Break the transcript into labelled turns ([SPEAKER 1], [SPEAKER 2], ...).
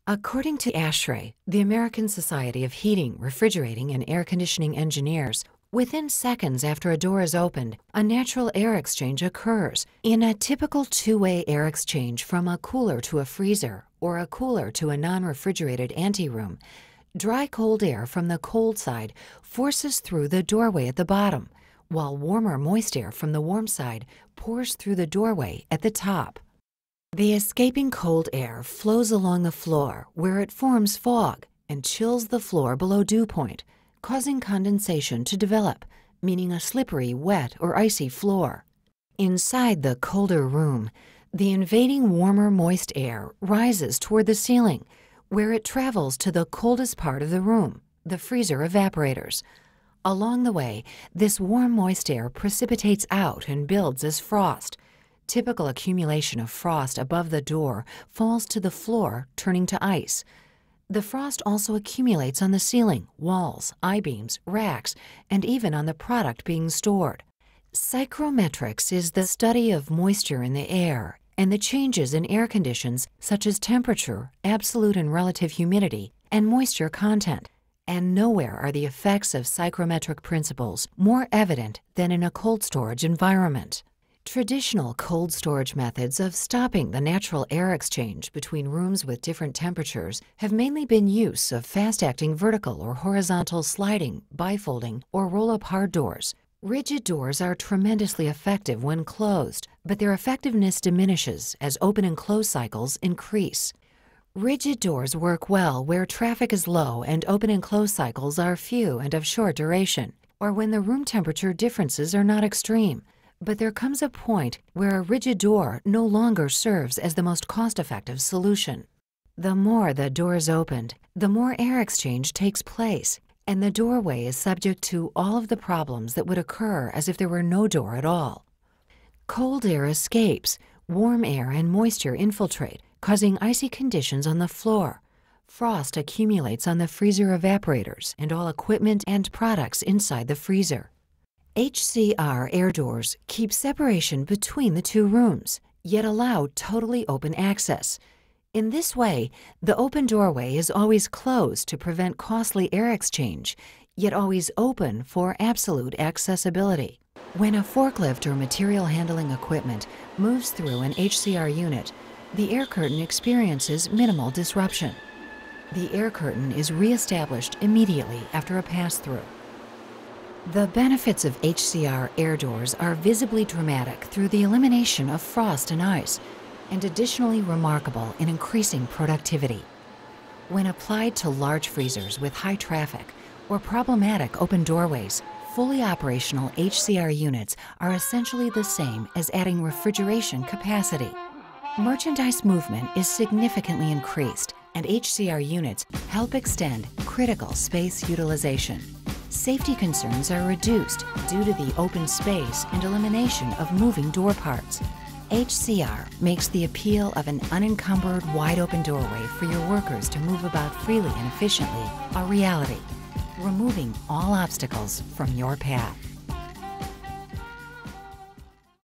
[SPEAKER 1] According to ASHRAE, the American Society of Heating, Refrigerating, and Air Conditioning Engineers, within seconds after a door is opened, a natural air exchange occurs. In a typical two-way air exchange from a cooler to a freezer or a cooler to a non-refrigerated anteroom, dry cold air from the cold side forces through the doorway at the bottom, while warmer moist air from the warm side pours through the doorway at the top. The escaping cold air flows along the floor where it forms fog and chills the floor below dew point, causing condensation to develop, meaning a slippery, wet, or icy floor. Inside the colder room, the invading warmer moist air rises toward the ceiling, where it travels to the coldest part of the room, the freezer evaporators. Along the way, this warm moist air precipitates out and builds as frost. Typical accumulation of frost above the door falls to the floor, turning to ice. The frost also accumulates on the ceiling, walls, I-beams, racks, and even on the product being stored. Psychrometrics is the study of moisture in the air and the changes in air conditions such as temperature, absolute and relative humidity, and moisture content. And nowhere are the effects of psychrometric principles more evident than in a cold storage environment. Traditional cold storage methods of stopping the natural air exchange between rooms with different temperatures have mainly been use of fast-acting vertical or horizontal sliding, bifolding, or roll-up hard doors. Rigid doors are tremendously effective when closed, but their effectiveness diminishes as open and close cycles increase. Rigid doors work well where traffic is low and open and close cycles are few and of short duration, or when the room temperature differences are not extreme. But there comes a point where a rigid door no longer serves as the most cost-effective solution. The more the door is opened, the more air exchange takes place, and the doorway is subject to all of the problems that would occur as if there were no door at all. Cold air escapes, warm air and moisture infiltrate, causing icy conditions on the floor. Frost accumulates on the freezer evaporators and all equipment and products inside the freezer. HCR air doors keep separation between the two rooms, yet allow totally open access. In this way, the open doorway is always closed to prevent costly air exchange, yet always open for absolute accessibility. When a forklift or material handling equipment moves through an HCR unit, the air curtain experiences minimal disruption. The air curtain is re-established immediately after a pass-through. The benefits of HCR air doors are visibly dramatic through the elimination of frost and ice, and additionally remarkable in increasing productivity. When applied to large freezers with high traffic or problematic open doorways, fully operational HCR units are essentially the same as adding refrigeration capacity. Merchandise movement is significantly increased, and HCR units help extend critical space utilization. Safety concerns are reduced due to the open space and elimination of moving door parts. HCR makes the appeal of an unencumbered, wide-open doorway for your workers to move about freely and efficiently a reality, removing all obstacles from your path.